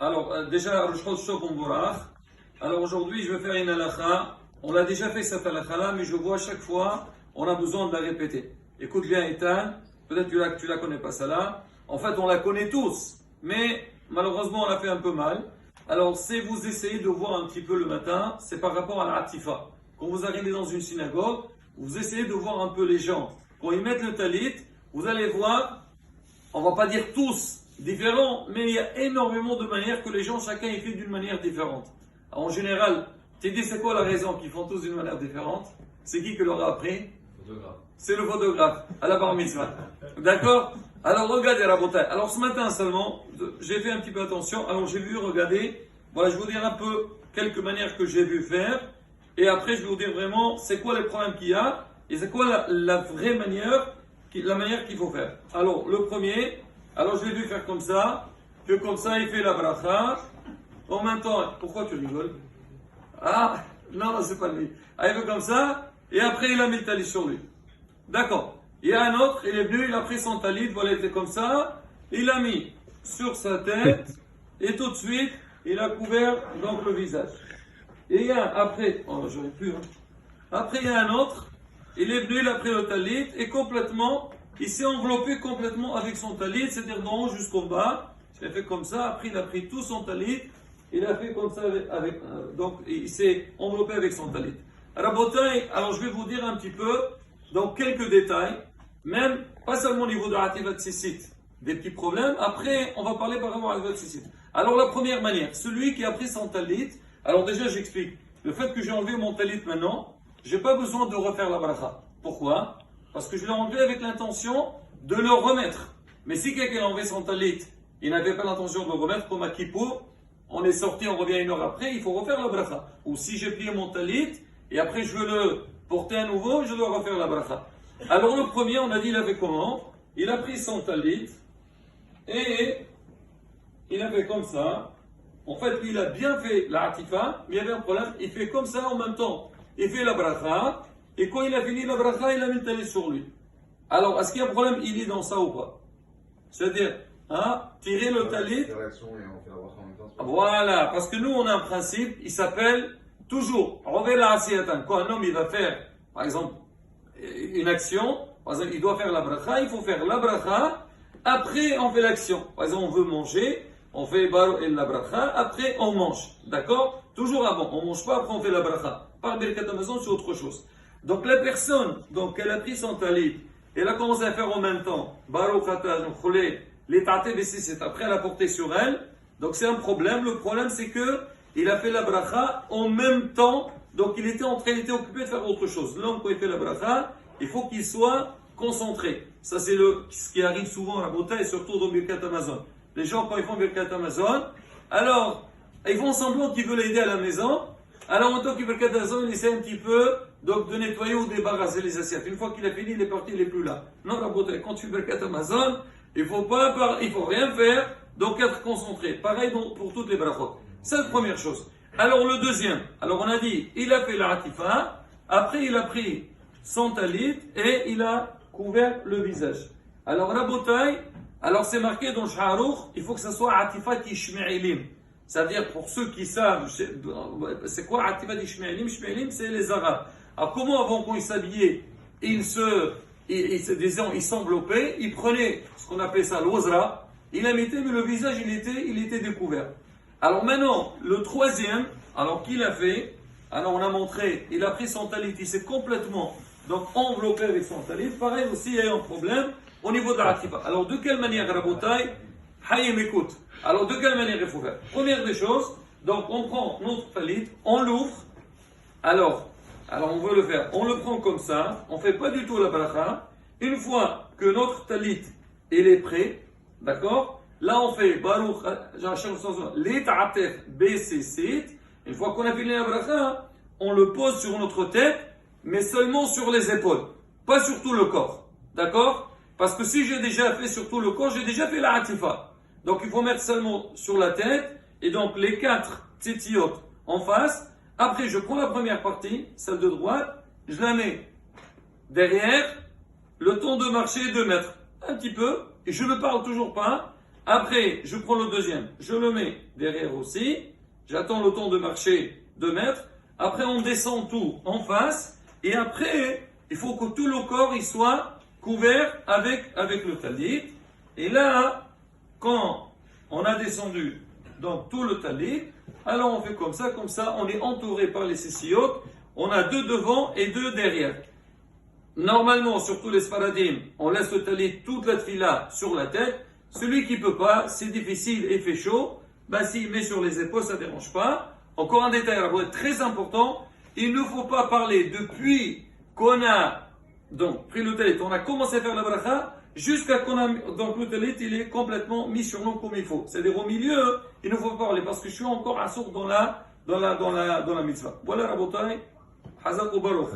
Alors, déjà, Rosh Shok Mborach. Alors aujourd'hui, je vais faire une halakha. On l'a déjà fait cette halakha-là, mais je vois à chaque fois, on a besoin de la répéter. Écoute bien, Ethan. Peut-être que tu la connais pas, celle-là. En fait, on la connaît tous, mais malheureusement, on l'a fait un peu mal. Alors, c'est vous essayez de voir un petit peu le matin, c'est par rapport à la atifa. Quand vous arrivez dans une synagogue, vous essayez de voir un peu les gens. Quand ils mettent le talit, vous allez voir, on va pas dire tous différents, mais il y a énormément de manières que les gens, chacun y fait d'une manière différente. Alors, en général, tu dis c'est quoi la raison qu'ils font tous d'une manière différente? C'est qui leur a appris? C'est le photographe, à la bar mitzvah. D'accord? Alors regardez Rabotai. Alors ce matin seulement, j'ai fait un petit peu attention. Alors j'ai vu, regardez. Voilà, je vais vous dire un peu quelques manières que j'ai vu faire. Et après, je vais vous dire vraiment c'est quoi les problèmes qu'il y a. Et c'est quoi la vraie manière, la manière qu'il faut faire. Alors le premier, alors je l'ai vu faire comme ça. Que comme ça, il fait la bracha. En même temps, pourquoi tu rigoles? Ah, non, c'est pas lui. Ah, il fait comme ça. Et après, il a mis le talit sur lui. D'accord. Il y a un autre, il est venu, il a pris son talit, voilà, il était comme ça. Il l'a mis sur sa tête. Et tout de suite, il a couvert donc le visage. Et il y a après, oh, j'aurais pu, hein. Après, il y a un autre. Il est venu, il a pris le talit et complètement, il s'est enveloppé complètement avec son talit, c'est-à-dire d'en haut jusqu'au bas. Il a fait comme ça. Après, il a pris tout son talit. Il a fait comme ça donc il s'est enveloppé avec son talit. Rabotai, alors je vais vous dire un petit peu, donc quelques détails, même pas seulement au niveau de l'Ativa Tzissit, des petits problèmes. Après, on va parler par rapport à l'Ativa Tzissit. Alors la première manière, celui qui a pris son talit, alors déjà j'explique, le fait que j'ai enlevé mon talit maintenant, j'ai pas besoin de refaire la bracha. Pourquoi? Parce que je l'ai enlevé avec l'intention de le remettre. Mais si quelqu'un a enlevé son talit, il n'avait pas l'intention de le remettre, comme à Kippour, on est sorti, on revient une heure après, il faut refaire la bracha. Ou si j'ai plié mon talit, et après je veux le porter à nouveau, je dois refaire la bracha. Alors le premier, on a dit, il avait comment? Il a pris son talit, et il a fait comme ça. En fait, il a bien fait la atifa, mais il y avait un problème, il fait comme ça en même temps. Il fait la bracha, et quand il a fini la bracha, il a mis le talit sur lui. Alors, est-ce qu'il y a un problème, il est dans ça ou pas? C'est-à-dire, tirer le talit. Voilà, parce que nous, on a un principe, il s'appelle toujours, quand un homme, il va faire, par exemple, une action, par exemple, il doit faire la bracha, il faut faire la bracha, après on fait l'action. Par exemple, on veut manger, on fait baro et la bracha, après on mange. D'accord? Toujours avant, on mange pas, après on fait la bracha. Par Birkat Hamazon, c'est autre chose. Donc la personne, donc elle a pris son talit, elle a commencé à faire en même temps, baro khataj, les taté c'est après elle a porté sur elle. Donc c'est un problème. Le problème c'est que il a fait la bracha en même temps. Donc il était occupé de faire autre chose. L'homme quand il fait la bracha, il faut qu'il soit concentré. Ça c'est ce qui arrive souvent à la beauté et surtout dans Birkat Hamazon. Les gens quand ils font Birkat Hamazon, alors ils font semblant qu'ils veulent aider à la maison. Alors en tant que Birkat Hamazon, il essaie un petit peu donc de nettoyer ou débarrasser les assiettes. Une fois qu'il a fini, il est parti, il n'est plus là. Non, la beauté, quand tu fais Birkat Hamazon, il faut rien faire. Donc être concentré. Pareil pour toutes les brachot. C'est la première chose. Alors le deuxième. Alors on a dit, il a fait la atifa. Après il a pris son talit et il a couvert le visage. Alors Rabotai, alors c'est marqué dans le Shaharouch, il faut que ce soit atifa tishme'ilim. C'est-à-dire pour ceux qui savent, c'est quoi atifa tishme'ilim? Shme'ilim c'est les Arabes. Alors comment avant qu'on s'habillait, ils s'enveloppaient, ils prenaient ce qu'on appelait ça l'ozra. Il a mis, mais le visage, il était découvert. Alors maintenant, le troisième, alors qu'il a fait, alors on a montré, il a pris son talit, il s'est complètement donc enveloppé avec son talit. Pareil aussi, il y a eu un problème au niveau de la atifa. Alors de quelle manière, Rabotai, Hayem écoute. Alors de quelle manière il faut faire? Première des choses, donc on prend notre talit, on l'ouvre. Alors on veut le faire, on le prend comme ça, on ne fait pas du tout la bracha. Une fois que notre talit, il est prêt, d'accord? Là, on fait Baruch, les ta'atef BCC. Une fois qu'on a fini la bracha, on le pose sur notre tête, mais seulement sur les épaules, pas sur tout le corps. D'accord? Parce que si j'ai déjà fait sur tout le corps, j'ai déjà fait la atifa. Donc, il faut mettre seulement sur la tête, et donc les 4 titiot en face. Après, je prends la première partie, celle de droite, je la mets derrière, le temps de marcher 2 mètres, un petit peu, et je ne parle toujours pas. Après, je prends le deuxième, je le mets derrière aussi. J'attends le temps de marcher 2 mètres. Après, on descend tout en face. Et après, il faut que tout le corps il soit couvert avec le talit. Et là, quand on a descendu dans tout le talit, alors on fait comme ça, on est entouré par les sissiotes. On a 2 devant et 2 derrière. Normalement, surtout les sparadim, on laisse le talit toute la tfila sur la tête. Celui qui ne peut pas, c'est difficile et fait chaud, ben s'il met sur les épaules, ça ne dérange pas. Encore un détail très important, il ne faut pas parler depuis qu'on a donc pris le talit, on a commencé à faire la bracha, jusqu'à qu'on a donc le talit, il est complètement mis sur nous comme il faut. C'est-à-dire au milieu, il ne faut pas parler parce que je suis encore assourd dans la mitzvah. Voilà Rabotai, Hazak ou Baruch.